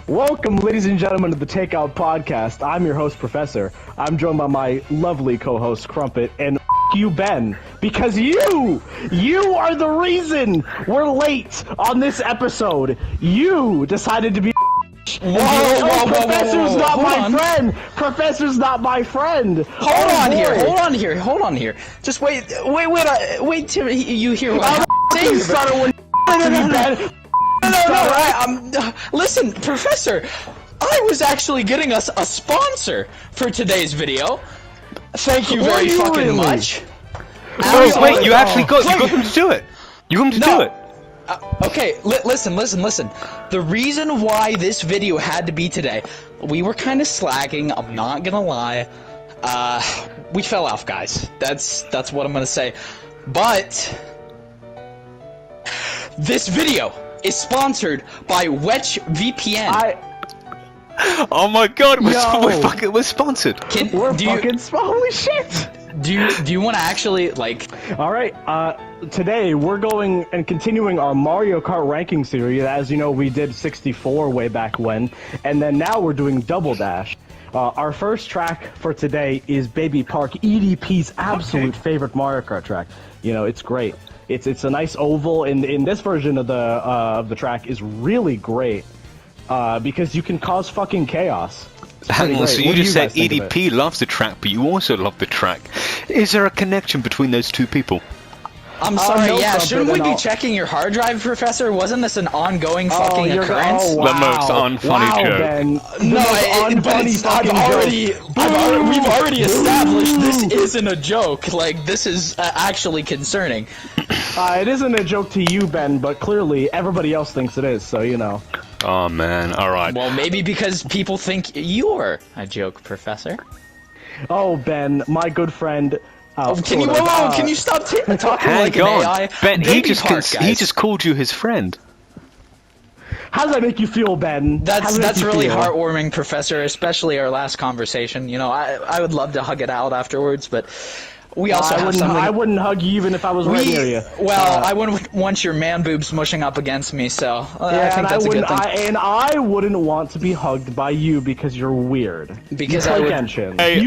Welcome, ladies and gentlemen, to the Takeout Podcast. I'm your host, Professor. I'm joined by my lovely co-host, Crumpet, and you, Ben, because you are the reason we're late on this episode. You decided to be Professor's not my friend. Professor's not my friend. Hold on here. Just wait till you hear what I'm saying. No, listen, Professor, I was actually getting us a sponsor for today's video. Thank you very fucking much. Wait, you actually got them to do it. You got them to do it. Okay, listen. The reason why this video had to be today, we were kind of slacking, I'm not gonna lie. We fell off, guys. That's what I'm gonna say. But this video is sponsored by Weaky-Repz. Oh my god, we're sponsored. Holy shit! Do you want to actually, like... Alright, today we're going and continuing our Mario Kart ranking series. As you know, we did 64 way back when, and then now we're doing Double Dash. Our first track for today is Baby Park, EDP's absolute favorite Mario Kart track. You know, it's great. It's a nice oval, and in this version of the track is really great, because you can cause fucking chaos. Hang on, so you just said EDP loves the track, but you also love the track. Is there a connection between those two people? I'm sorry, shouldn't we be checking your hard drive, Professor? Wasn't this an ongoing fucking occurrence? The most unfunny joke. Ben. We've already established this isn't a joke. Like, this is actually concerning. It isn't a joke to you, Ben, but clearly everybody else thinks it is, so you know. Oh man, alright. Well, maybe because people think you're a joke, Professor. Oh, Ben, my good friend... can you stop talking like an AI? Ben, he just called you his friend. How does that make you feel, Ben? That's really heartwarming, Professor, especially our last conversation. You know, I would love to hug it out afterwards, but we also I wouldn't hug you even if I was right near you. Well, I wouldn't want your man boobs mushing up against me, so I think that's a good thing. And I wouldn't want to be hugged by you because you're weird. Because I would... Hey,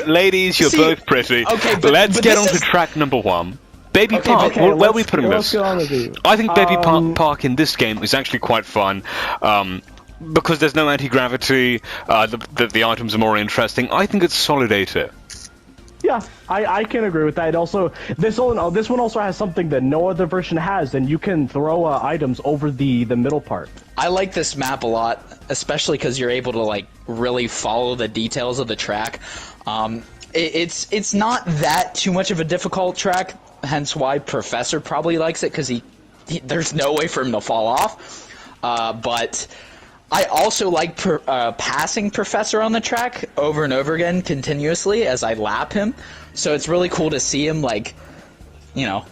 ladies, you're both pretty. Okay, let's get on to track number 1. Baby Park, where are we putting this? I think Baby Park in this game is actually quite fun. Because there's no anti-gravity, the items are more interesting. I think it's solid A tier. Yeah, I can agree with that. Also, this one also has something that no other version has, and you can throw items over the middle part. I like this map a lot, especially because you're able to like really follow the details of the track. It's not that too much of a difficult track, hence why Professor probably likes it, because there's no way for him to fall off. But I also like passing Professor on the track over and over again continuously as I lap him, so it's really cool to see him, like, you know,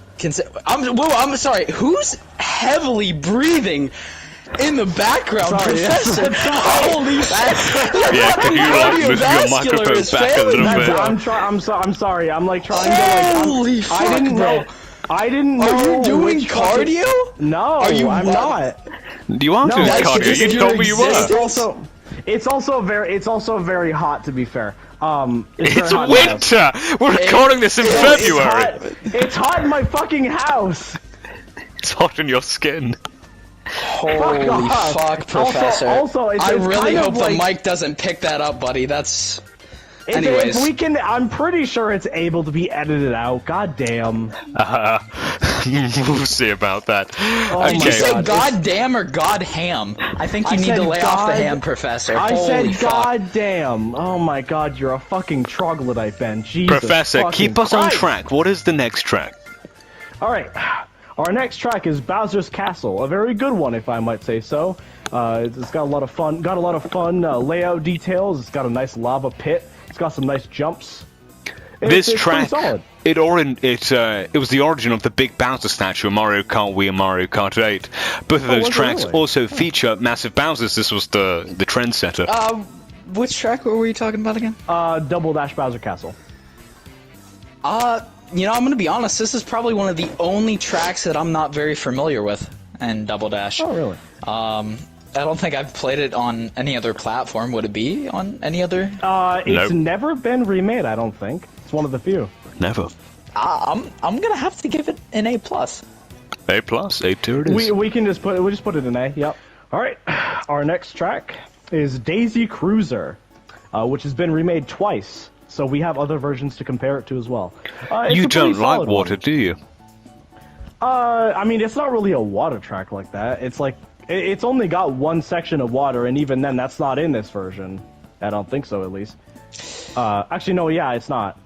I'm sorry, who's heavily breathing in the background, Professor? Holy shit! Yeah, can you move your microphone back a little bit? I'm sorry, I'm like trying to Holy fuck, I didn't know. Are you doing cardio? No, I'm not. You aren't doing cardio. You told me you were. It's also very hot, to be fair. It's winter. We're recording this in February. It's hot in my fucking house. It's hot in your skin. Holy fuck, Professor. I really hope the mic doesn't pick that up, buddy. That's... Anyways. I'm pretty sure it's able to be edited out. God damn. We'll see about that. Did you say god damn or god ham? I think you need to lay off the ham, Professor. I said god damn. Oh my god, you're a fucking troglodyte, Ben. Jesus. Professor, keep us on track. What is the next track? Alright. Our next track is Bowser's Castle. A very good one, if I might say so. It's got a lot of fun. Layout details. It's got a nice lava pit. It's got some nice jumps. This track, it was the origin of the big Bowser statue in Mario Kart Wii and Mario Kart 8. Both of those tracks also feature massive Bowsers. This was the trendsetter. Which track were we talking about again? Double Dash Bowser Castle. You know, I'm gonna be honest, this is probably one of the only tracks that I'm not very familiar with in Double Dash. Oh, really? don't think I've played it on any other platform. Would it be on any other? It's never been remade. I don't think it's one of the few. Never. I'm gonna have to give it an A+. A+, A tier it is. We just put it in A. Yep. All right. Our next track is Daisy Cruiser, which has been remade twice. So we have other versions to compare it to as well. You don't like water, do you? I mean, it's not really a water track like that. It's like, it's only got one section of water, and even then, that's not in this version. I don't think so, at least. Actually, no, yeah, it's not.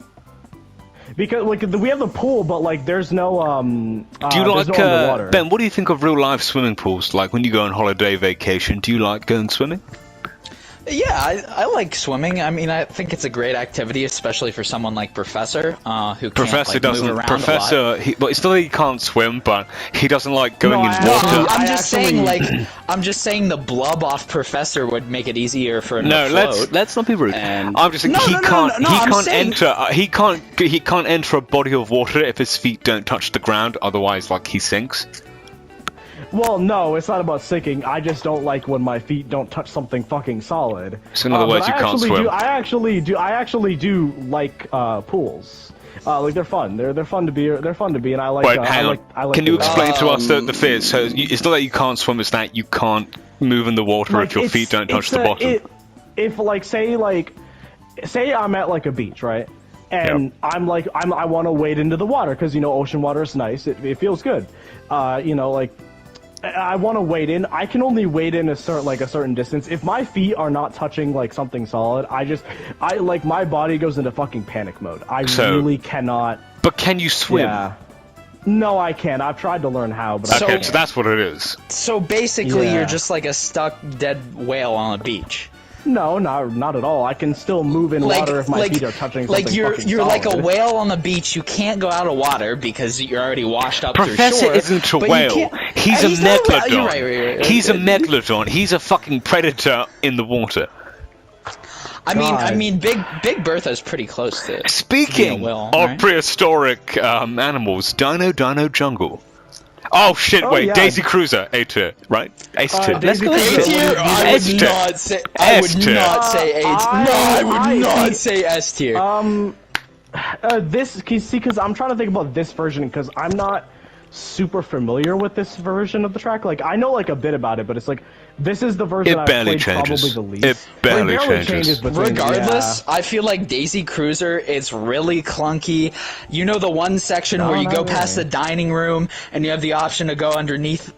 Because, like, we have the pool, but, like, there's no, do you like, no underwater. Ben, what do you think of real-life swimming pools? Like, when you go on holiday vacation, do you like going swimming? Yeah, I like swimming. I mean, I think it's a great activity, especially for someone like Professor, who can't move around Professor, a lot. well, it's not that he can't swim, but he doesn't like going in water. I'm just saying the blub off Professor would make it easier for him to float. let's not be rude. And... I'm just saying he can't enter a body of water if his feet don't touch the ground. Otherwise, like, he sinks. Well, no, it's not about sinking. I just don't like when my feet don't touch something fucking solid. So in other words, you can't swim. I actually do like pools. Like they're fun. They're fun to be. They're fun to be, and I like. Wait, hang on. I like Can you explain to us the fear? So it's not that you can't swim; it's that you can't move in the water like, if your feet don't touch the bottom. If say I'm at like a beach, right? And I want to wade into the water because ocean water is nice. It feels good. Like. I want to wade in. I can only wade in a certain distance. If my feet are not touching like something solid, my body goes into fucking panic mode. I really cannot. But can you swim? Yeah. No, I can't. I've tried to learn how, but so that's what it is. So basically, you're just like a stuck dead whale on a beach. No, not at all. I can still move in water if my feet are touching something you're solid. like a whale on the beach. You can't go out of water because you're already washed up Professor through shore. isn't a whale. He's a megalodon. Right. He's a megalodon. He's a fucking predator in the water. I mean, Big Bertha's pretty close to. Speaking of prehistoric animals, Dino Jungle. Oh shit! Wait, Daisy Cruiser, A tier, right? A tier. Let's go A tier. I would not say A tier. No, I would not say S tier. Because I'm trying to think about this version because I'm not super familiar with this version of the track. Like, I know like a bit about it, but it's like this is the version I've played probably the least. It barely changes. Regardless, I feel like Daisy Cruiser is really clunky. You know the one section where you go past the dining room and you have the option to go underneath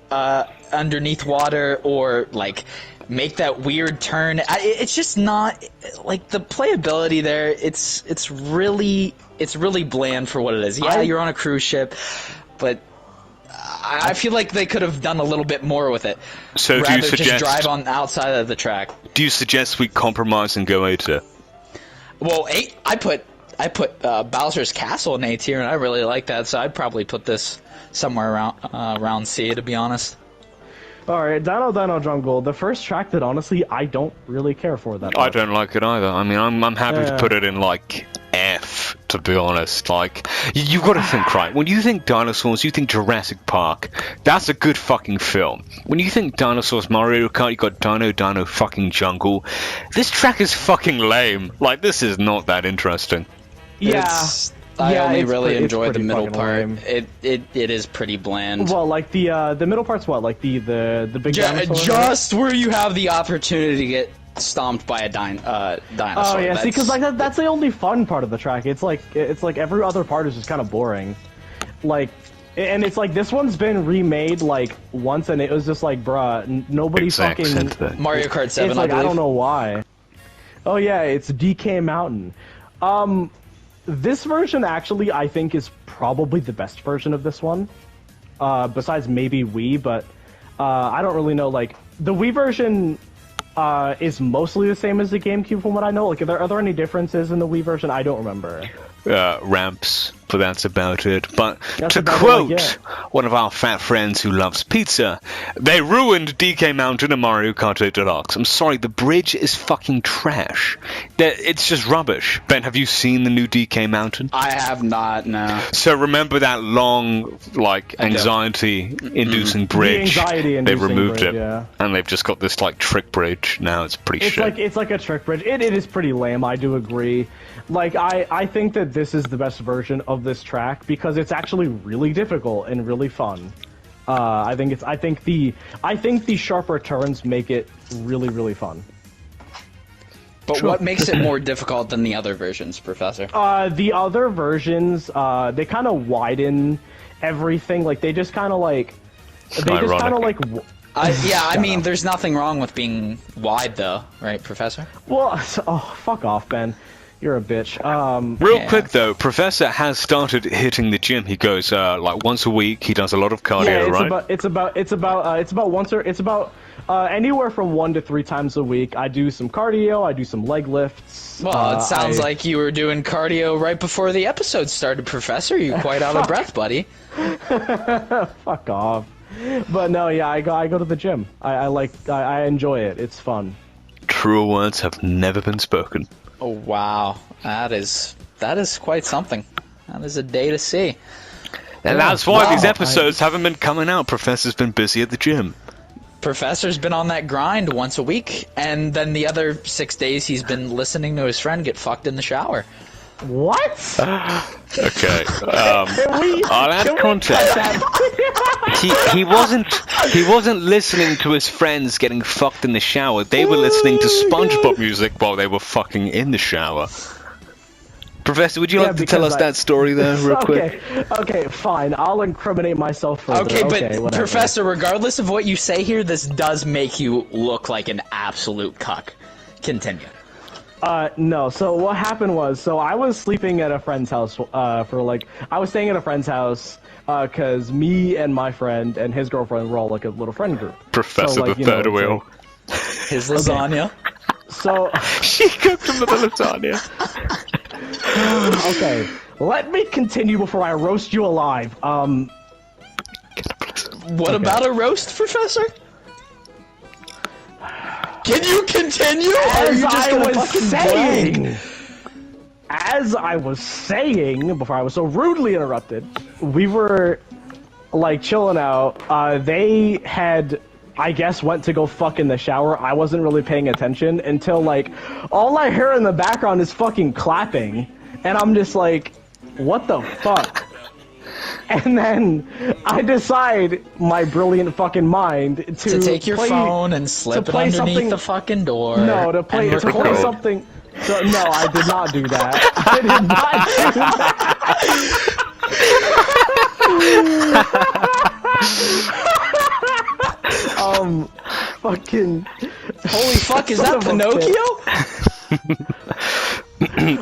water or like make that weird turn. It's just not like the playability there. It's really bland for what it is. Yeah, you're on a cruise ship, but I feel like they could have done a little bit more with it. So do you suggest just drive on the outside of the track? Do you suggest we compromise and go A tier? Well, I put Bowser's Castle in A tier, and I really like that. So I'd probably put this somewhere around C, to be honest. All right, Dino Jungle, the first track that honestly I don't really care for that much. I don't like it either. I mean, I'm happy to put it in like F, to be honest. Like, you've got to think, right? When you think dinosaurs, you think Jurassic Park. That's a good fucking film. When you think dinosaurs, Mario Kart, you got Dino fucking Jungle. This track is fucking lame. Like, this is not that interesting. Yeah. I only really enjoy the middle part. It is pretty bland. Well, like the middle part's what? Like the big dinosaur? Just where you have the opportunity to get stomped by a dinosaur. Oh yeah, see, because like that's the only fun part of the track. It's like every other part is just kind of boring. Like, and it's like this one's been remade like once, and it was just like, bruh, nobody fucking Mario Kart 7. It's like I don't know why. Oh yeah, it's DK Mountain. This version, actually, I think is probably the best version of this one. Besides maybe Wii, but I don't really know. Like, the Wii version is mostly the same as the GameCube from what I know. Like, are there any differences in the Wii version? I don't remember. Ramps, but that's about it. But to quote one of our fat friends who loves pizza, they ruined DK Mountain and Mario Kart 8 Deluxe. I'm sorry, the bridge is fucking trash. It's just rubbish. Ben, have you seen the new DK Mountain? I have not, no. So remember that long, like, anxiety-inducing bridge? They removed it, and they've just got this, like, trick bridge. Now it's pretty shit. It's like a trick bridge. It is pretty lame, I do agree. Like, I think that this is the best version of this track because it's actually really difficult and really fun. I think the sharper turns make it really, really fun. But what makes it more difficult than the other versions, Professor? The other versions, they kind of widen everything. Like, they just kind of like... I mean, there's nothing wrong with being wide, though, right, Professor? Well, fuck off, Ben. You're a bitch. Real quick though, Professor has started hitting the gym. He goes like once a week. He does a lot of cardio, right? It's about anywhere from 1 to 3 times a week. I do some cardio. I do some leg lifts. Well, it sounds like you were doing cardio right before the episode started, Professor. You're quite out of breath, buddy. Fuck off. But no, yeah, I go to the gym. I enjoy it. It's fun. Truer words have never been spoken. Oh wow, that is quite something. That is a day to see. And that's why these episodes haven't been coming out. Professor's been busy at the gym. Professor's been on that grind once a week, and then the other 6 days he's been listening to his friend get fucked in the shower. What? Okay. I'll add context. He wasn't listening to his friends getting fucked in the shower. They were listening to SpongeBob music while they were fucking in the shower. Professor, would you like to tell us that story there, real quick? Okay, fine. I'll incriminate myself further. Okay, but Professor, regardless of what you say here, this does make you look like an absolute cuck. Continue. No, so what happened was, I was sleeping at a friend's house, I was staying at a friend's house, cause me and my friend and his girlfriend were all like a little friend group. Professor the third wheel. His lasagna. So... She cooked him with the lasagna. Okay, let me continue before I roast you alive. What about a roast, Professor? Can you continue? As I was saying, before I was so rudely interrupted, we were, like, chilling out. They had, I guess, went to go fuck in the shower. I wasn't really paying attention until, like, all I hear in the background is fucking clapping. And I'm just like, what the fuck? And then I decide, my brilliant fucking mind, to take your phone and slip it underneath the fucking door. No, to play something. So, no, I did not do that. I did not do that. Fucking. Holy fuck! Is that Pinocchio?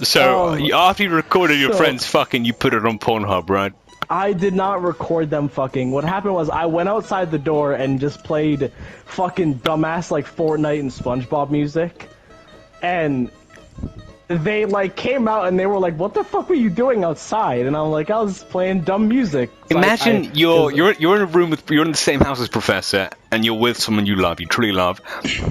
So after you recorded your friends fucking, you put it on Pornhub, right? I did not record them fucking. What happened was I went outside the door and just played fucking dumbass like Fortnite and SpongeBob music. And they like came out and they were like, "What the fuck were you doing outside?" And I'm like, "I was playing dumb music." So imagine you're in a room you're in the same house as Professor, and you're with someone you truly love,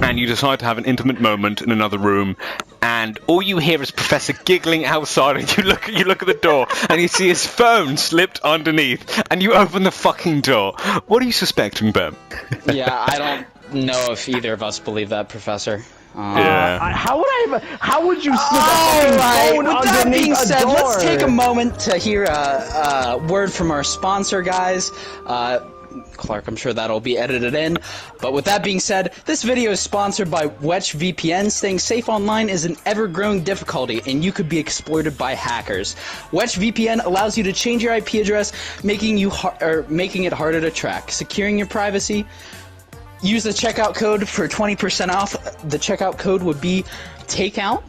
and you decide to have an intimate moment in another room, and all you hear is Professor giggling outside, and you look at the door, and you see his phone slipped underneath, and you open the fucking door. What are you suspecting, Ben? Yeah, I don't know if either of us believe that, Professor. How would you slip phone with that being said, let's take a moment to hear a word from our sponsor, guys. Clark, I'm sure that'll be edited in. But with that being said, this video is sponsored by Weaky-Repz. Staying safe online is an ever-growing difficulty, and you could be exploited by hackers. Weaky-VPN allows you to change your IP address, making it harder to track. Securing your privacy. Use the checkout code for 20% off. The checkout code would be TAKEOUT.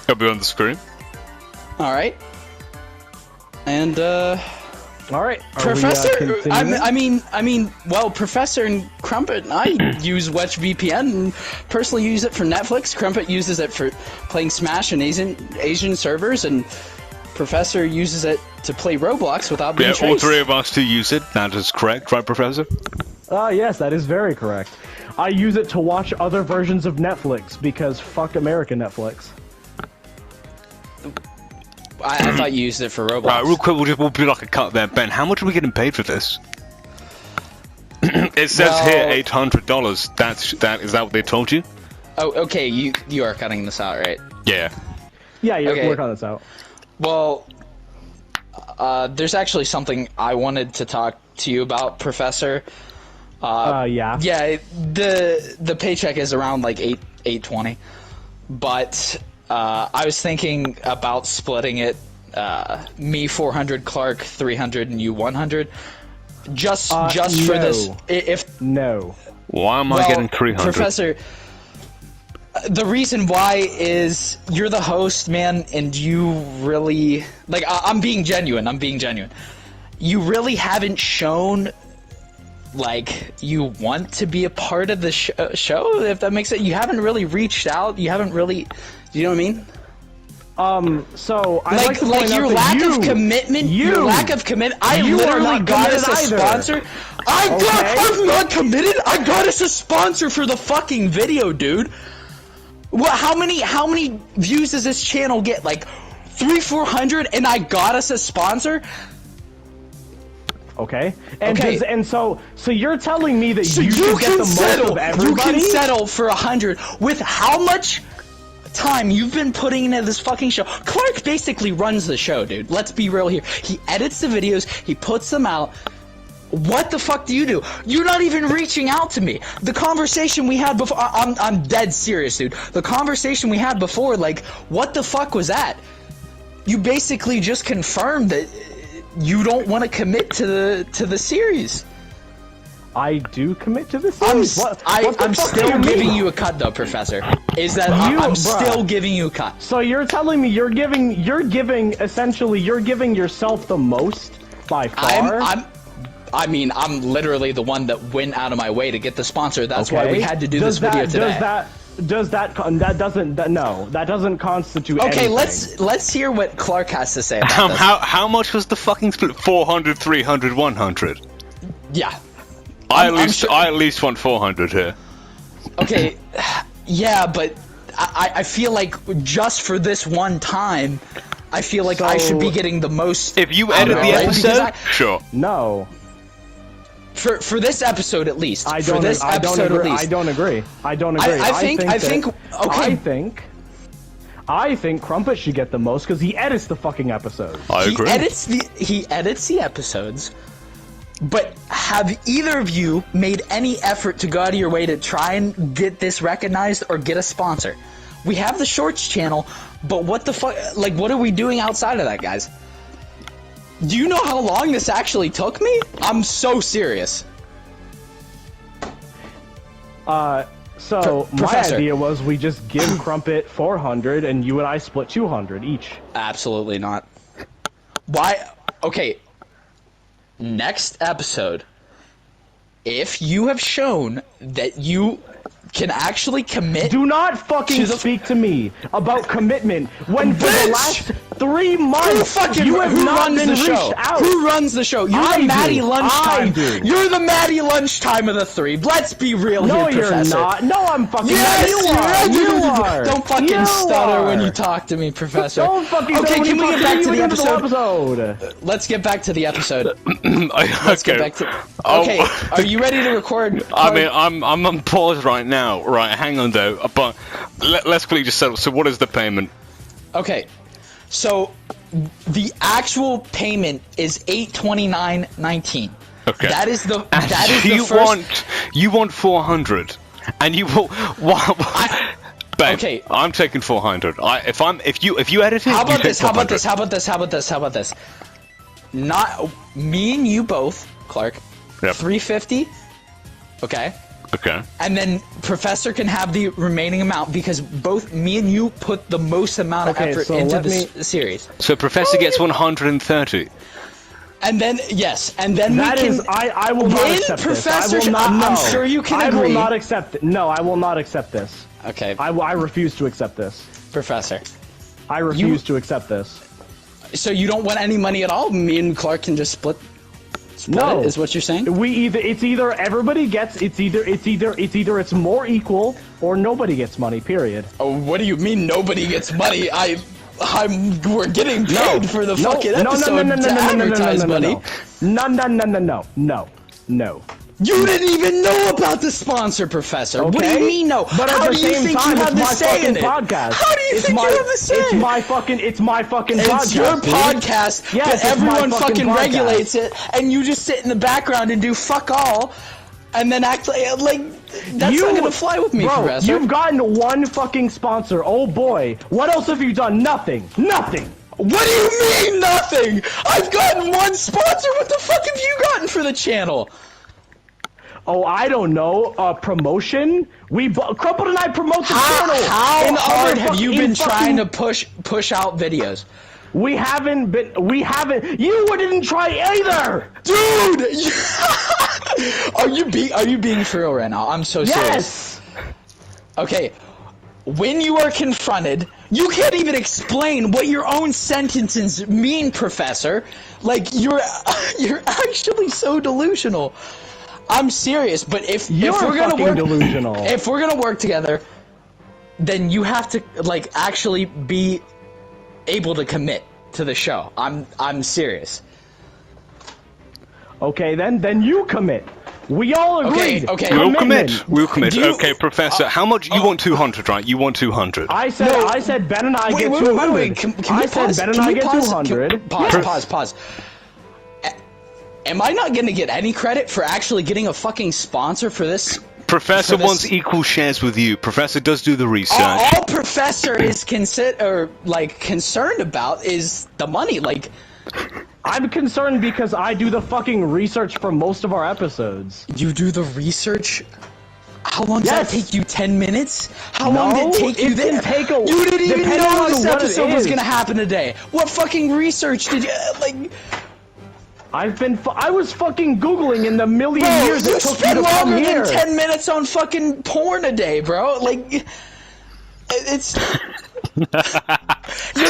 It'll be on the screen. All right. And all right, Professor. Well, Professor and Crumpet and I use Weaky-VPN and personally use it for Netflix. Crumpet uses it for playing Smash and Asian servers, and Professor uses it to play Roblox without being traced. All three of us to use it. That is correct, right, Professor? Yes, that is very correct. I use it to watch other versions of Netflix because fuck American Netflix. I thought you used it for Roblox. Right, real quick, we'll do like a cut there. Ben, how much are we getting paid for this? It says here $800. Is that what they told you? Oh, okay. You are cutting this out, right? Yeah. Yeah, you're working this out. Well, there's actually something I wanted to talk to you about, Professor. Yeah. Yeah, the paycheck is around like $820, but I was thinking about splitting it. Me 400, Clark 300, and you 100. Just for this. No. Why am I getting 300? Professor, the reason why is you're the host, man, and you really like. I'm being genuine. You really haven't shown like you want to be a part of the show. If that makes sense, you haven't really reached out. You haven't really. You know what I mean? So I like your lack of commitment. Your lack of commitment. I literally got us a sponsor. I'm not committed. I got us a sponsor for the fucking video, dude. What? How many views does this channel get? Like 300-400, and I got us a sponsor. Okay. And so you're telling me that you should get the most of everybody? You can settle for 100 with how much time you've been putting into this fucking show. Clark basically runs the show, dude. Let's be real here. He edits the videos, he puts them out. What the fuck do you do? You're not even reaching out to me. The conversation we had before, I'm dead serious, dude. The conversation we had before, like, what the fuck was that? You basically just confirmed that you don't want to commit to the series. I do commit to the series. I'm still giving you a cut, though, Professor. Is that I'm still giving you a cut? So you're telling me you're giving essentially you're giving yourself the most by far. I'm literally the one that went out of my way to get the sponsor. That's why we had to do this video today. That doesn't constitute anything. Okay, let's hear what Clark has to say about this. How much was the fucking split? 400, 300, 100. Yeah. I at least want 400 here. Okay, yeah, but I feel like just for this one time, I feel like I should be getting the most. If you edit the episode, sure. No. For this episode at least. I don't agree. I think Crumpet should get the most because he edits the fucking episodes. I agree. He edits the episodes. But have either of you made any effort to go out of your way to try and get this recognized or get a sponsor? We have the Shorts channel, but what the fuck? Like, what are we doing outside of that, guys? Do you know how long this actually took me? I'm so serious. So my idea was we just give Crumpet 400 and you and I split 200 each. Absolutely not. Why? Okay. Next episode, if you have shown that you can actually commit. Do not fucking speak to me about commitment when for the last 3 months you have not been reached out. Who runs the show? You're the Maddie Lunchtime. You're the Maddie Lunchtime of the three. Let's be real here, Professor. No, you're not. No, I'm fucking. Yes, you are. Don't fucking stutter when you talk to me, Professor. Don't fucking. Okay, can we get back to the episode? Let's get back to the episode. Let's get back to. Okay, are you ready to record? I mean, I'm on pause right now. Right, hang on though. But let's quickly just settle. So, what is the payment? Okay, so the actual payment is $829.19. Okay, that is the you want 400, and you will. Babe, okay, I'm taking 400. If you edit it, how about this? Not me and you both, Clark. Yep. 350. Okay. Okay. And then Professor can have the remaining amount because both me and you put the most amount of effort into this series. So Professor gets 130. And then I will not accept Professor, this. I'm sure you can agree. I will not accept it. No, I will not accept this. Okay. I refuse to accept this. Professor. I refuse to accept this. So you don't want any money at all? Me and Clark can just split no, it, is what you're saying? It's either everybody gets, it's either more equal or nobody gets money, period. Oh, what do you mean nobody gets money? We're getting paid for the fucking episode to advertise money. No. You didn't even know about the sponsor, Professor. Okay? What do you mean no? But How at do the you same think time, you have it's the my say in fucking it? podcast. How do you think you have the say? It's my fucking podcast. It's your podcast, yes, but everyone fucking podcast. regulates it, and you just sit in the background and do fuck all, and then act like that's not gonna fly with me, bro, Professor. You've gotten one fucking sponsor. Oh boy, what else have you done? Nothing. What do you mean nothing? I've gotten one sponsor. What the fuck have you gotten for the channel? Oh, I don't know. Promotion? Crumpet and I promote the channel. How hard have you been trying to push out videos? We haven't. You didn't try either, dude. Are you being for real right now? I'm so serious. Yes. Okay. When you are confronted, you can't even explain what your own sentences mean, Professor. Like you're actually so delusional. I'm serious, but if we're gonna work together, then you have to like actually be able to commit to the show. I'm serious. Okay, then you commit. We all agreed. Okay. We'll commit. Okay, Professor, how much you want? 200, right? You want 200. I said Ben and I get 200. Wait. Can I said Ben and I get 200. Pause. Am I not gonna get any credit for actually getting a fucking sponsor for this? Professor wants equal shares with you. Professor does do the research. All Professor is concerned about is the money. Like, I'm concerned because I do the fucking research for most of our episodes. You do the research? How long does that take you? 10 minutes? How long did it take you there? You didn't even know this episode was gonna happen today. What fucking research did you like? I was fucking Googling in the million years it took you to come here. You spend longer than 10 minutes on fucking porn a day, bro. Like, it's... You're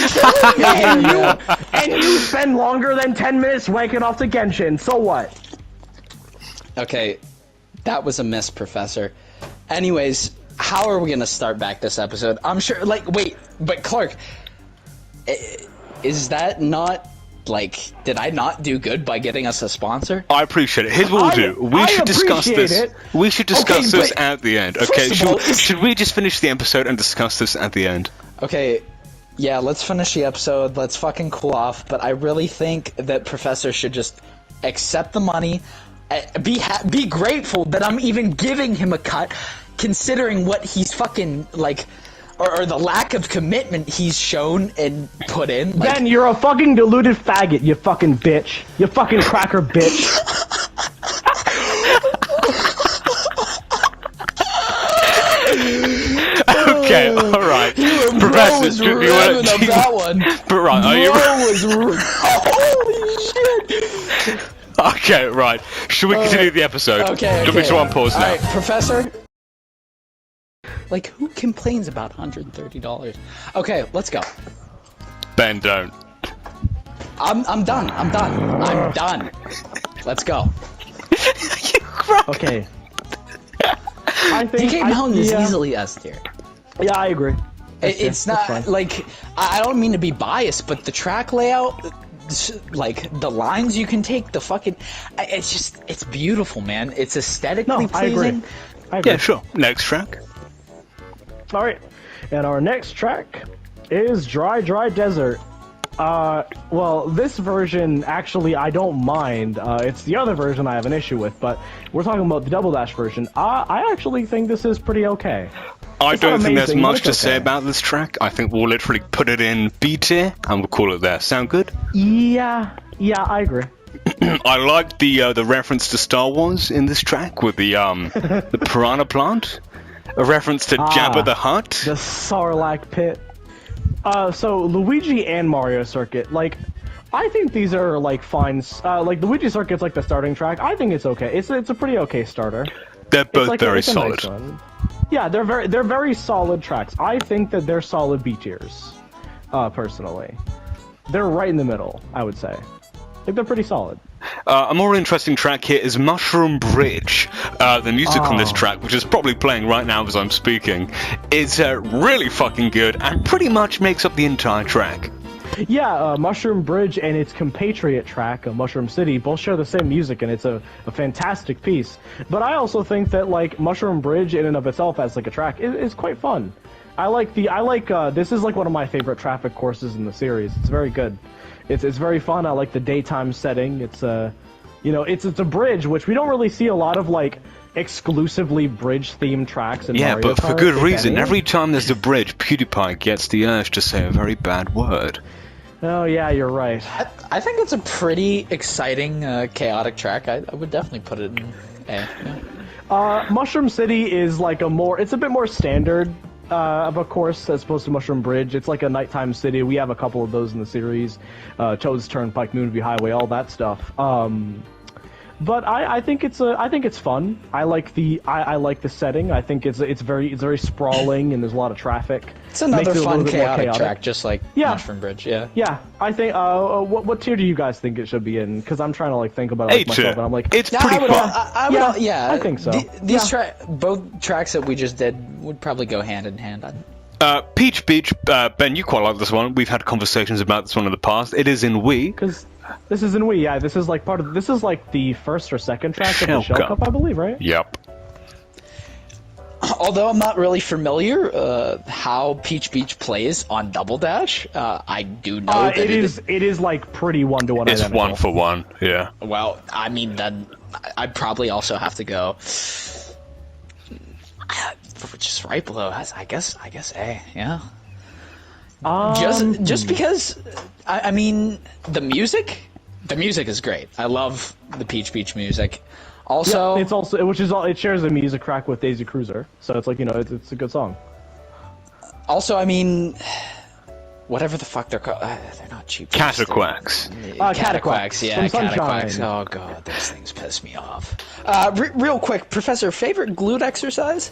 killing me. And you spend longer than 10 minutes wanking off to Genshin, so what? Okay, that was a miss, Professor. Anyways, how are we gonna start back this episode? I'm sure, like, wait, but Clark, is that not... Like, did I not do good by getting us a sponsor? I appreciate it. Here's what we'll do. We should discuss this. We should discuss this at the end. Okay, should we just finish the episode and discuss this at the end? Okay, yeah, let's finish the episode. Let's fucking cool off. But I really think that Professor should just accept the money, be grateful that I'm even giving him a cut, considering what he's fucking, like... Or the lack of commitment he's shown and put in. Like, Ben, you're a fucking deluded faggot, you fucking bitch. You fucking cracker bitch. Okay, alright. Professor, do you want to... that one. Right, are you... Holy shit! Okay, right. Should we continue the episode? Okay. Do we just want pause now? Alright, Professor... Like, who complains about $130? Okay, let's go. Ben, don't. I'm done. I'm done. Let's go. You crook. Okay. I think DK Mountain is easily S tier. Yeah, I agree. It's not, like, I don't mean to be biased, but the track layout, like, the lines you can take, the fucking... It's just, it's beautiful, man. It's aesthetically pleasing. I agree. Yeah, sure. Next track. Alright, and our next track is Dry Desert. Well, this version, actually, I don't mind. It's the other version I have an issue with, but we're talking about the Double Dash version. I actually think this is pretty okay. I don't think there's much to say about this track. I think we'll literally put it in B tier, and we'll call it there. Sound good? Yeah, I agree. I like the reference to Star Wars in this track with the piranha plant. A reference to Jabba the Hutt? The Sarlacc pit. So Luigi and Mario Circuit, like, I think these are like fine. Like Luigi Circuit's like the starting track. I think it's okay. It's a pretty okay starter. They're both very solid. Nice, yeah, they're very solid tracks. I think that they're solid B tiers, personally. they're right in the middle, I would say. Like, they're pretty solid. A more interesting track here is Mushroom Bridge. The music on this track, which is probably playing right now as I'm speaking, is really fucking good and pretty much makes up the entire track. Yeah, Mushroom Bridge and its compatriot track, Mushroom City, both share the same music, and it's a fantastic piece. But I also think that, like, Mushroom Bridge in and of itself as, like, a track is quite fun. This is, like, one of my favorite traffic courses in the series. It's very good. It's very fun. I like the daytime setting. It's it's a bridge, which we don't really see a lot of, like, exclusively bridge-themed tracks in Mario but Kart, for good reason. any. Every time there's a bridge, PewDiePie gets the urge to say a very bad word. Oh, yeah, you're right. I think it's a pretty exciting, chaotic track. I would definitely put it in A. Yeah. Mushroom City is, like, it's a bit more standard of a course as opposed to Mushroom Bridge. It's like a nighttime city. We have a couple of those in the series. Toad's Turnpike, Moonview Highway, all that stuff. But I think it's fun. I like the setting. I think it's very sprawling and there's a lot of traffic. It's another fun chaotic track, just like Mushroom Bridge. Yeah. Yeah. I think. What tier do you guys think it should be in? Because I'm trying to like think about it myself, and I'm like, it's pretty fun. I think so. These both tracks that we just did would probably go hand in hand. Peach Beach, Ben, you quite like this one. We've had conversations about this one in the past. It is in Wii. Because this is in Wii, yeah. This is like this is like the first or second track of the Shell Cup, I believe, right? Yep. Although I'm not really familiar how Peach Beach plays on Double Dash, I do know that it is like pretty 1-to-1 It's identical. 1-for-1, yeah. Well, I mean, then I'd probably also have to go just right below. I guess A. Yeah. Just because, I mean, the music is great. I love the Peach Beach music. Also, yeah, it shares a music track with Daisy Cruiser, so it's like it's a good song. Also, I mean, whatever the fuck they're called, they're not cheap. Cataquacks. Cataquacks, yeah, From Cataquacks. Sunshine. Oh god, those things piss me off. Real quick, Professor, favorite glute exercise?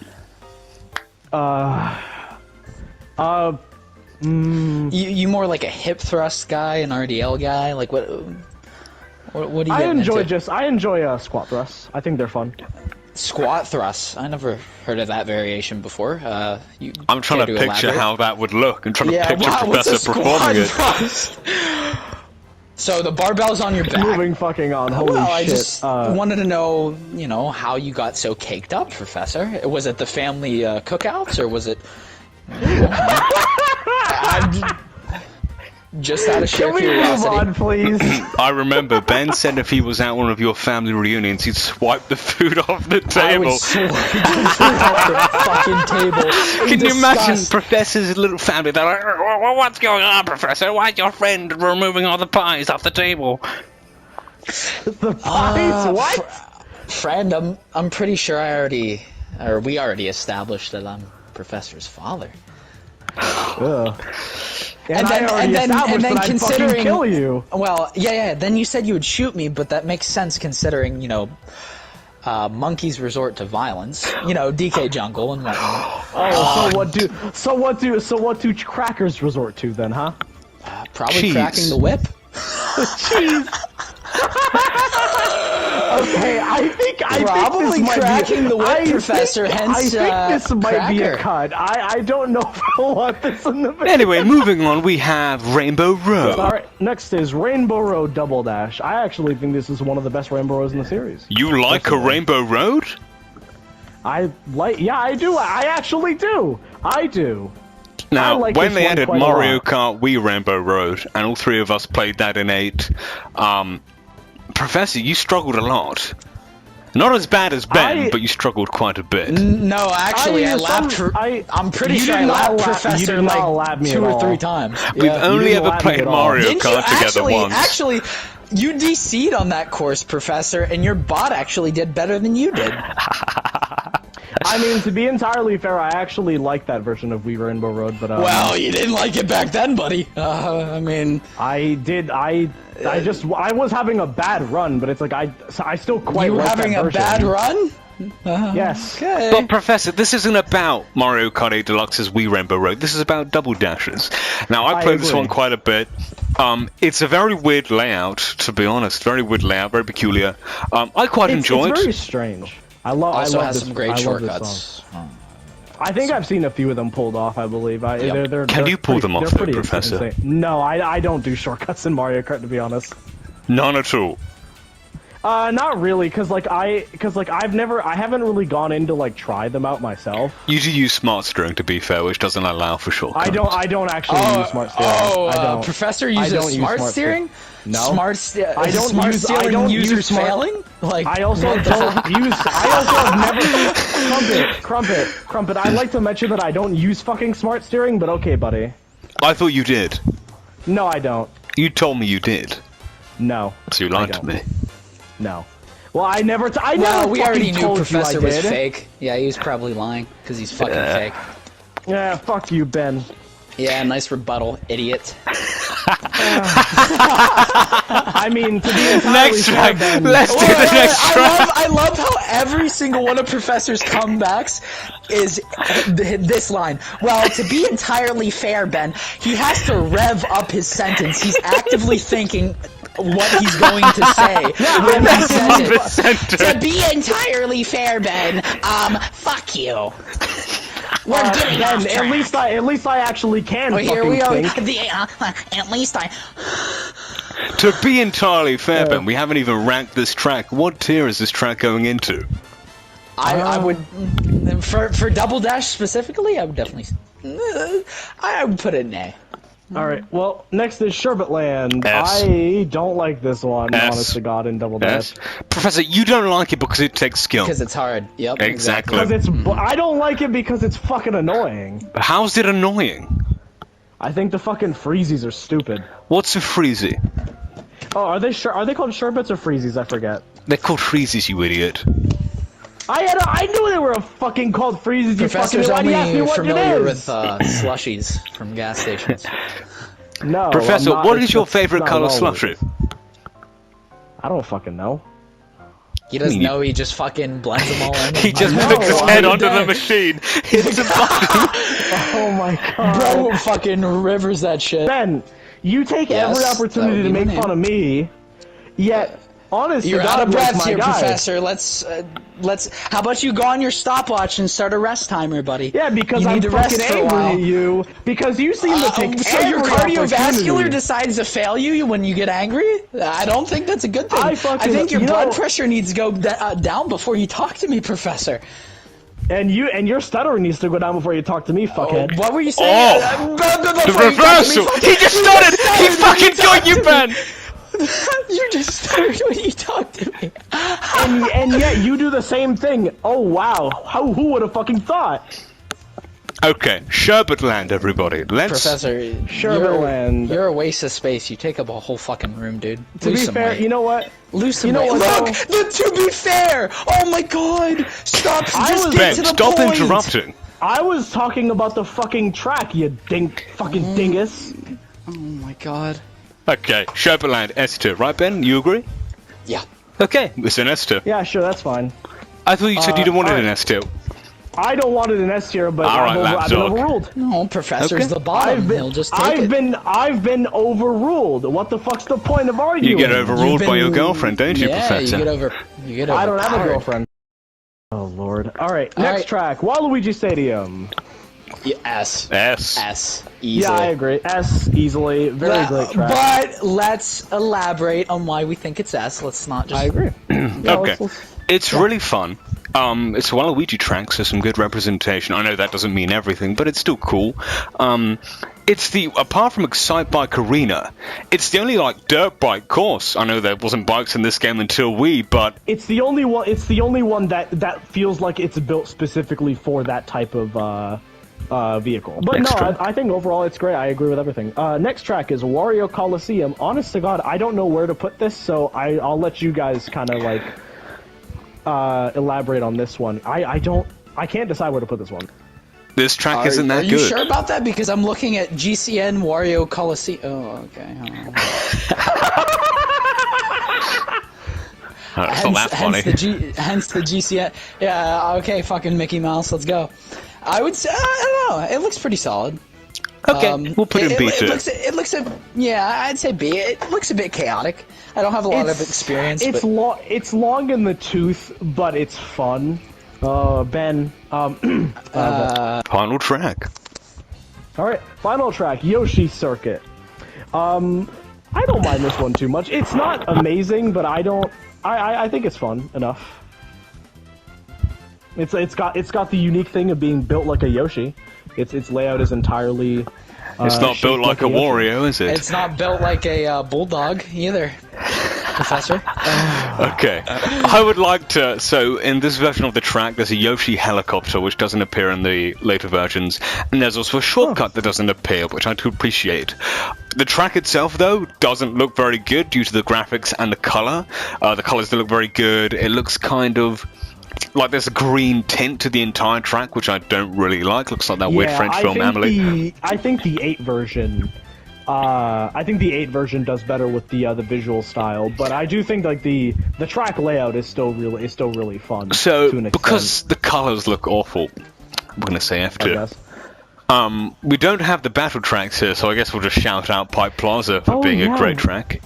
You more like a hip thrust guy, an RDL guy? Like what do you? I enjoy squat thrusts. I think they're fun. Squat thrusts. I never heard of that variation before. I'm trying to picture how that would look. I'm trying to picture Professor performing it. So the barbell's on your back. Moving fucking on. Holy shit. I just wanted to know, how you got so caked up, Professor. Was it the family cookouts, or was it? Just out of sheer curiosity. Can we move on, please? I remember Ben said if he was at one of your family reunions, he'd swipe the food off the table. I would swipe off the fucking table. Can you imagine Professor's little family? They're like, "What's going on, Professor? Why's your friend removing all the pies off the table?" The pies? What? Friend, I'm pretty sure we already established that I'm Professor's father. Ugh. And then considering, kill you. Well, yeah. Then you said you would shoot me, but that makes sense considering, monkeys resort to violence. DK Jungle and whatnot. So what do crackers resort to then, huh? Probably Cheese. cracking the whip. Cheese. Okay, I think probably this might cracking be, the whip, Professor. Hence, I think this might be a cracker. cut. I don't know if I want this in the video. Anyway, moving on, we have Rainbow Road. All right, next is Rainbow Road Double Dash. I actually think this is one of the best Rainbow Roads in the series. You like a Rainbow Road? Yeah, I do. I actually do. I do. Now, like when this they one added quite a Mario lot. Kart Wii Rainbow Road, and all three of us played that in 8, Professor, you struggled a lot. Not as bad as Ben, but you struggled quite a bit. No, actually, I'm pretty sure I lapped Professor like 2 or 3 times. We've only ever played Mario Didn't Kart you together once. Actually, you DC'd on that course, Professor, and your bot actually did better than you did. I mean, to be entirely fair, I actually like that version of Wii Rainbow Road, but well, you didn't like it back then, buddy. I mean, I did. I was having a bad run, but it's like I still quite. You were like having that a version. bad run? Yes. Okay. But Professor, this isn't about Mario Kart 8 Deluxe's Wii Rainbow Road. This is about Double Dashes. Now, I played this one quite a bit. It's a very weird layout, to be honest. Very weird layout, very peculiar. I quite enjoy it. It's very strange. I love. Also I love has this, some great I love shortcuts. I think I've seen a few of them pulled off. I believe. Can you pull them off, though, Professor? Insane. No, I don't do shortcuts in Mario Kart, to be honest. None at all. Not really, cause I haven't really gone in to like try them out myself. You do use smart steering, to be fair, which doesn't allow for shortcuts. I don't actually use smart steering. Professor uses smart steering? No. I don't use smart failing? Like, I also don't use. I also have never. Crumpet. I'd like to mention that I don't use fucking smart steering, but okay, buddy. I thought you did. No, I don't. You told me you did. No. So you lied to me. No. Well, I never. We already knew told Professor you I was did. fake. Yeah, he was probably lying because he's fucking fake. Yeah, fuck you, Ben. Yeah, nice rebuttal, idiot. I mean, to be entirely Next track. fair, Ben, Let's do the next track. I love how every single one of Professor's comebacks is this line. Well, to be entirely fair, Ben, he has to rev up his sentence. He's actively thinking what he's going to say when he says it. To be entirely fair, Ben, fuck you. We're getting off track. At least I actually can. Here we go. Think. At least I. To be entirely fair, Ben, we haven't even ranked this track. What tier is this track going into? I would, for Double Dash specifically, I would definitely. I would put it in A. Alright, well, next is Sherbet Land. S. I don't like this one, S. honest to God, in Double Dash. Professor, you don't like it because it takes skill. Because it's hard. Yep. Exactly. I don't like it because it's fucking annoying. How's it annoying? I think the fucking freezies are stupid. What's a freezy? Oh, are they called Sherbets or freezies? I forget. They're called freezies, you idiot. I knew they were fucking called freezies. Professor's Why do you ask me only what familiar it with is? slushies from gas stations. No, Professor, I'm not, what is your that's favorite not color always. slushy? I don't fucking know. He doesn't know. He just fucking blends them all in. He just know, flicks his I head mean, onto the machine. Hits a button. Oh my God. Bro fucking rivers that shit. Ben, you take Yes, every that opportunity would to be my make name. fun of me, yet, honestly, You're out of breath my here, guy. Professor. Let's. How about you go on your stopwatch and start a rest timer, buddy? Yeah, because you I'm need to rest fucking for a angry while. at you. Because you seem to take So your every cardiovascular opportunity. decides to fail you when you get angry? I don't think that's a good thing. I think your you blood know- pressure needs to go down before you talk to me, Professor. And your stuttering needs to go down before you talk to me, fuckhead. What were you saying? The reversal! He just started! He fucking got you, Ben! You just stuttered when you talked to me. And yet you do the same thing. Oh wow! Who would have fucking thought? Okay, Sherbet Land, everybody. Let's. Professor, Sherbet Land. You're a waste of space. You take up a whole fucking room, dude. To be fair, you know what? Lose some You know weight. what, Look, to be fair. Oh my God! Stop! Just Ben, get to the stop point. interrupting. I was talking about the fucking track, you fucking dingus. Oh my God. Okay, Sherbet Land, S tier. Right, Ben? You agree? Yeah. Okay, it's an S tier. Yeah, sure, that's fine. I thought you said you didn't want it alright. in S tier. I don't want it in S tier, but All right, I've been lapdog. overruled. No, Professor's Okay. the bottom. He'll just take I've it. been overruled. What the fuck's the point of arguing? You get overruled by your been- girlfriend, don't you, Yeah, Professor? you get over. I don't have a overpowered. girlfriend. Oh lord. Alright, next Alright. track. Waluigi Stadium. Yeah, S. S. S. Easily. Yeah, I agree. S, easily. Very great track. But let's elaborate on why we think it's S. Let's not just. I agree. Yeah, Okay. let's- It's really fun. It's a Waluigi track, so some good representation. I know that doesn't mean everything, but it's still cool. It's apart from Excite Bike Arena, it's the only dirt bike course. I know there wasn't bikes in this game until Wii, but It's the only one. It's the only one that feels like it's built specifically for that type of vehicle. But Extra. no, I think overall it's great. I agree with everything. Next track is Wario Coliseum. Honest to God, I don't know where to put this, so I'll let you guys kind of elaborate on this one. I can't decide where to put this one. this track isn't that Are you good. sure about that? Because I'm looking at GCN Wario Coliseum. Oh, okay. It's not that funny. Hence the GCN. Yeah, okay, fucking Mickey Mouse, let's go. I would say, I don't know, it looks pretty solid. Okay, we'll put it in B too. It looks I'd say B. It looks a bit chaotic. I don't have a lot of experience. It's long in the tooth, but it's fun. Ben. Final track. All right, final track. Yoshi Circuit. I don't mind this one too much. It's not amazing, but I think it's fun enough. It's got the unique thing of being built like a Yoshi. Its layout is entirely. It's not built like a Wario, is it? It's not built like a bulldog either, Professor. Okay. I would like to. So, in this version of the track, there's a Yoshi helicopter, which doesn't appear in the later versions, and there's also a shortcut that doesn't appear, which I do appreciate. The track itself, though, doesn't look very good due to the graphics and the color. The colors don't look very good. It looks kind of like there's a green tint to the entire track, which I don't really like. Looks like that weird French film Amelie. I think the 8 version. I think the 8 version does better with the visual style, but I do think like the track layout is still really fun. So to an extent. Because the colors look awful, I'm gonna say F2. We don't have the battle tracks here, so I guess we'll just shout out Pipe Plaza for being a great track.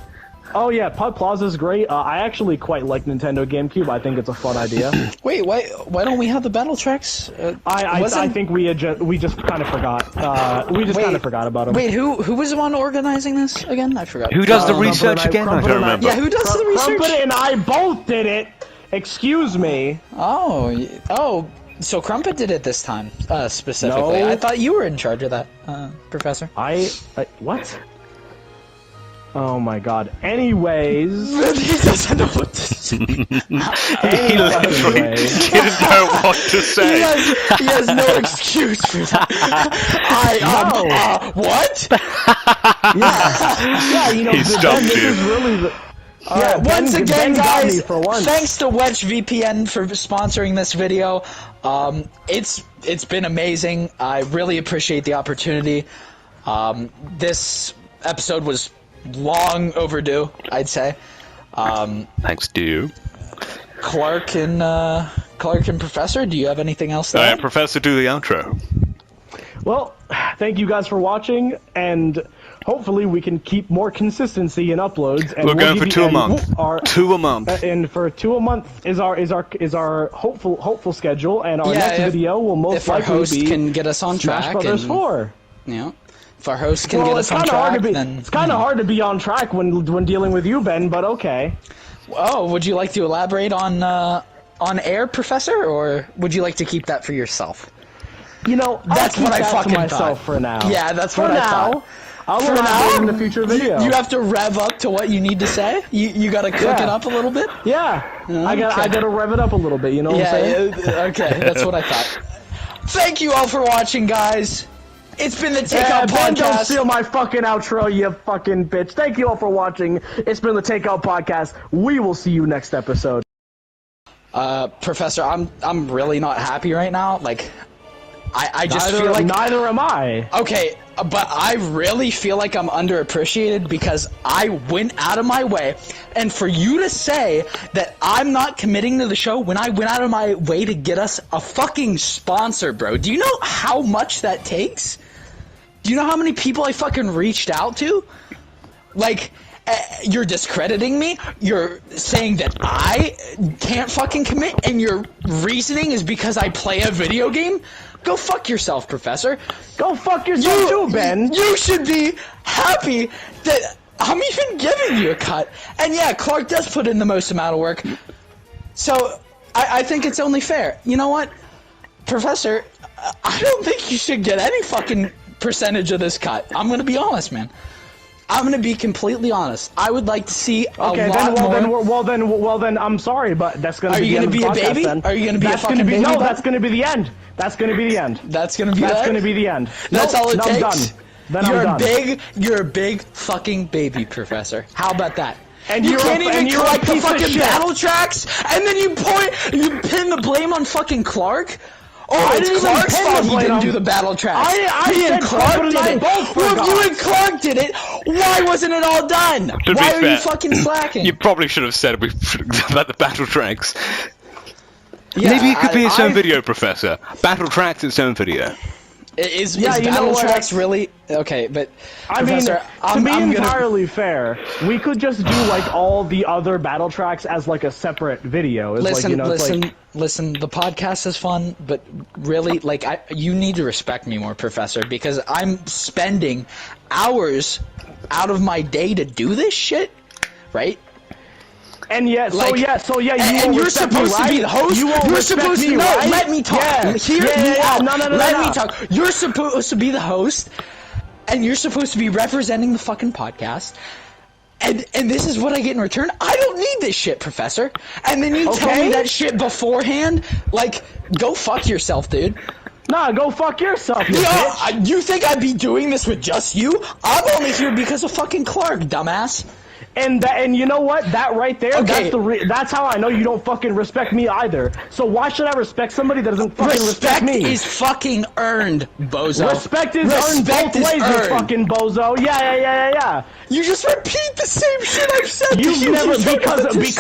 Oh yeah, Pipe Plaza is great. I actually quite like Nintendo GameCube. I think it's a fun idea. Wait, why don't we have the battle tracks? I think we just kind of forgot. We just kind of forgot about them. Wait, who was the one organizing this again? I forgot. Who does the research again? I don't remember. Yeah, who does the research? Crumpet and I both did it. Excuse me. Oh. So Crumpet did it this time, specifically. No. I thought you were in charge of that, Professor. What? Oh my god. Anyways. He doesn't know what to say. He literally didn't know what to say. He has no excuse for that. What? Yeah, you know, He stumped this you. is really once again, guys, for once. thanks to Wedge VPN for sponsoring this video. It's been amazing. I really appreciate the opportunity. This episode was long overdue, I'd say. Thanks to you. Clark and Professor, do you have anything else to add? Professor, do the outro. Well, thank you guys for watching, and hopefully we can keep more consistency in uploads. And We're going for 2 a month. 2 a month. And for 2 a month is our hopeful schedule, and our next video will most likely be our host can get us on track. Smash Brothers 4. Yeah. If our host can get us on track, then it's kind of hard to be on track when dealing with you, Ben. But okay. Oh, would you like to elaborate on air, Professor, or would you like to keep that for yourself? You know, that's what I fucking myself thought. for now. Yeah, that's what I thought. I'll elaborate in the future video. You have to rev up to what you need to say. You got to cook it up a little bit. Yeah, I got to rev it up a little bit. You know what I'm saying? Okay, that's what I thought. Thank you all for watching, guys. It's been the Takeout Podcast. Don't steal my fucking outro, you fucking bitch. Thank you all for watching. It's been the Takeout Podcast. We will see you next episode. Professor, I'm really not happy right now. Like, I just feel like neither am I. Okay, but I really feel like I'm underappreciated because I went out of my way, and for you to say that I'm not committing to the show when I went out of my way to get us a fucking sponsor, bro. Do you know how much that takes? Do you know how many people I fucking reached out to? Like, you're discrediting me, you're saying that I can't fucking commit, and your reasoning is because I play a video game? Go fuck yourself, Professor. Go fuck yourself too, Ben. You should be happy that I'm even giving you a cut. And yeah, Clark does put in the most amount of work. So, I think it's only fair. You know what? Professor, I don't think you should get any fucking percentage of this cut. I'm gonna be honest, man. I'm gonna be completely honest. I would like to see a lot more. Well then, I'm sorry, but that's gonna be the end of the podcast. Are you gonna be a baby? Then. Are you gonna be a fucking baby? No, that's gonna be the end. That's gonna be the end. That's gonna be the end. That's all it takes. I'm done. Then I'm done. You're a big fucking baby, Professor. How about that? And you can't even collect the fucking shit. battle tracks, and then you pin the blame on fucking Clark. Oh, it's Clark's fault he didn't do the battle tracks. Me and Clark did it. Well, if you and Clark did it, why wasn't it all done? Why are you fucking slacking? You probably should have said about the battle tracks. Yeah, maybe it could be its own video, Professor. Battle tracks, its own video. Is battle tracks really okay? But Professor, to be entirely fair, we could just do like all the other battle tracks as like a separate video. It's listen. The podcast is fun, but really, like, you need to respect me more, Professor, because I'm spending hours out of my day to do this shit, right? And yet, so yeah, and you're supposed to be the host. You're supposed to right? Let me talk. Let me talk. You're supposed to be the host, and you're supposed to be representing the fucking podcast. And this is what I get in return. I don't need this shit, Professor. And then you tell me that shit beforehand. Like, go fuck yourself, dude. Nah, go fuck yourself, you bitch. You think I'd be doing this with just you? I'm only here because of fucking Clark, dumbass. And you know what? That right there, that's how I know you don't fucking respect me either. So why should I respect somebody that doesn't fucking respect me? Respect is fucking earned, bozo. Respect is earned both ways, you fucking bozo. Yeah. You just repeat the same shit I've said. You've never because it leads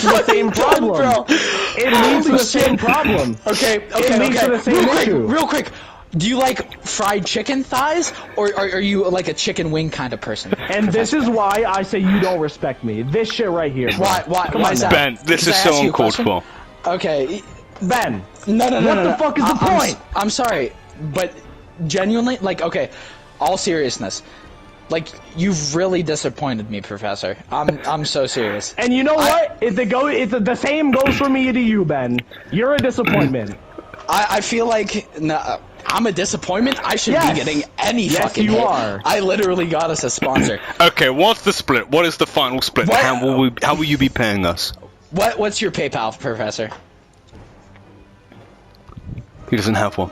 to the same problem. It leads to the same problem. Okay. It leads to the same issue. Real quick. Do you like fried chicken thighs, or are you like a chicken wing kind of person? And this is why I say you don't respect me. This shit right here. Why is that? Ben, this is so uncalled for. Okay. Ben. No. What the fuck is the point? I'm sorry, but genuinely, like, okay, all seriousness. Like, you've really disappointed me, Professor. I'm so serious. And you know what? The same goes for me to you, Ben. You're a disappointment. I feel like I'm a disappointment. I shouldn't be getting any fucking hit. Are. I literally got us a sponsor. Okay, what's the split? What is the final split? How will you be paying us? What's your PayPal, Professor? He doesn't have one.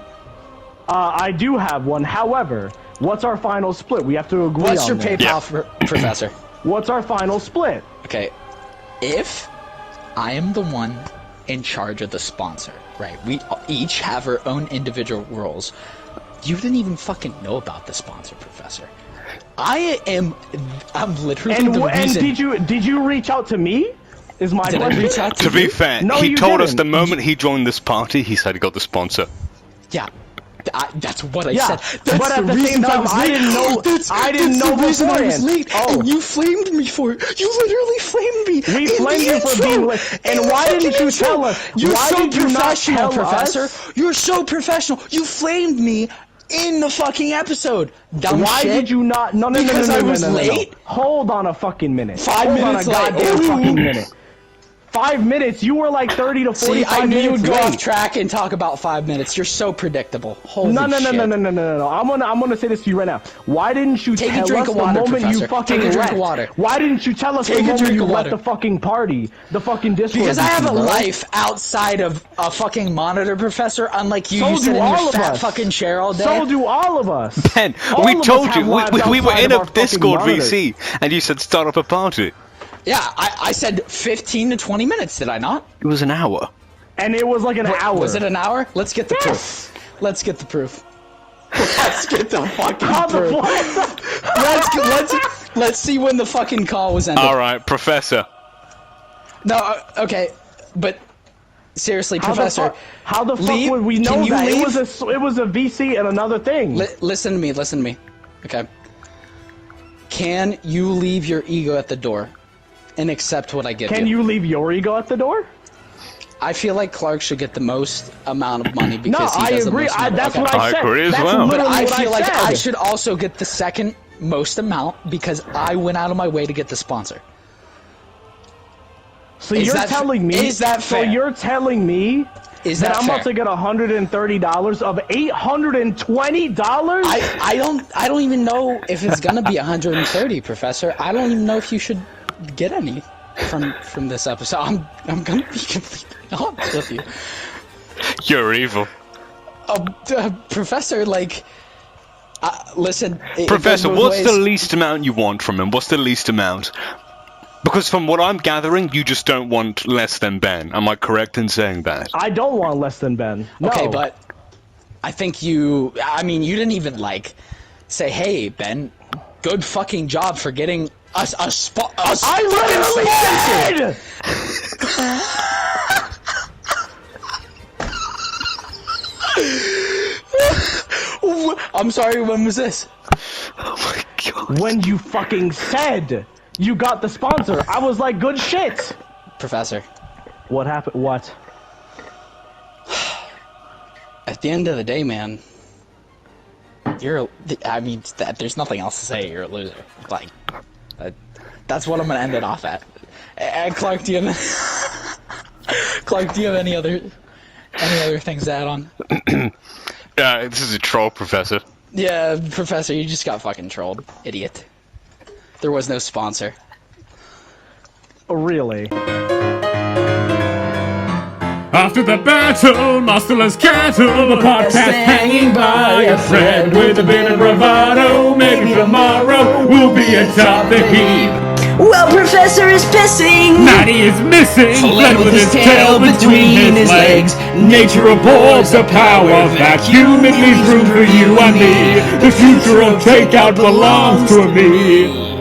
I do have one. However, what's our final split? We have to agree on What's your PayPal, Professor? What's our final split? Okay, if I am the one in charge of the sponsor, right? We each have our own individual roles. You didn't even fucking know about the sponsor, Professor. I'm literally the reason. And did you reach out to me? Is my question. I reach out to be fair, he told us the moment he joined this party, he said he got the sponsor. Yeah. That's what I said. That's but at the same time, I didn't know. I didn't know the reason I was late. And you flamed me for it. You literally flamed me. We flamed you for being late. And why didn't you tell us? You're so professional, Professor. You're so professional. You flamed me in the fucking episode. Why did you not? No. Because I was late. Hold on a fucking minute. 5 minutes late. Goddamn fucking minute. 5 minutes? You were like 30 to 45 minutes. See, I knew you would go off track and talk about 5 minutes. You're so predictable. Holy shit. No. I'm gonna say this to you right now. Why didn't you tell us the moment you fucking left? Take a drink of water. Why didn't you tell us the moment you left the fucking party? The fucking Discord. Because I have a life outside of a fucking monitor, Professor, unlike you. You sit in your fat fucking chair all day. So do all of us. Ben, we told you. We were in a Discord VC, and you said start up a party. Yeah, I said 15 to 20 minutes, did I not? It was an hour. And it was like an hour. Was it an hour? Let's get the proof. Let's get the proof. Let's get the fucking proof. Let's see when the fucking call was ended. Alright, Professor. No, okay, but seriously, Professor. How the fuck would we know that? It was a VC and another thing. Listen to me. Okay. Can you leave your ego at the door? And accept what I give you. Can you leave your ego at the door? I feel like Clark should get the most amount of money because he does agree. the most. That's what I said. I agree as well. But I feel like I should also get the second most amount because I went out of my way to get the sponsor. So you're telling me? Is that fair? So you're telling me that I'm fair? about to get $130 of $820? I don't even know if it's gonna be 130, Professor. I don't even know if you should get any from this episode. I'm gonna be completely honest with you. You're evil. Professor, like, listen. Professor, what's the least amount you want from him? What's the least amount? Because from what I'm gathering, you just don't want less than Ben. Am I correct in saying that? I don't want less than Ben. No. Okay, but I think you didn't even, like, say, hey, Ben, good fucking job for getting us a spot. I literally said! I'm sorry, when was this? Oh my god. When you fucking said you got the sponsor, I was like, good shit! Professor. What happened? What? At the end of the day, man, there's nothing else to say. You're a loser. Like, that's what I'm gonna end it off at. And Clark, do you have any other things to add on? This is a troll, Professor. Yeah, Professor, you just got fucking trolled, idiot. There was no sponsor. Oh, really? After the battle, muscle cattle, the podcast hanging by a thread with a bit of bravado. Maybe tomorrow we'll be atop the heap. Well, Professor is pissing. Maddie is missing, fled with his tail between his legs. Nature abhors a power vacuum. It leaves room for you and me. The future of takeout belongs to me.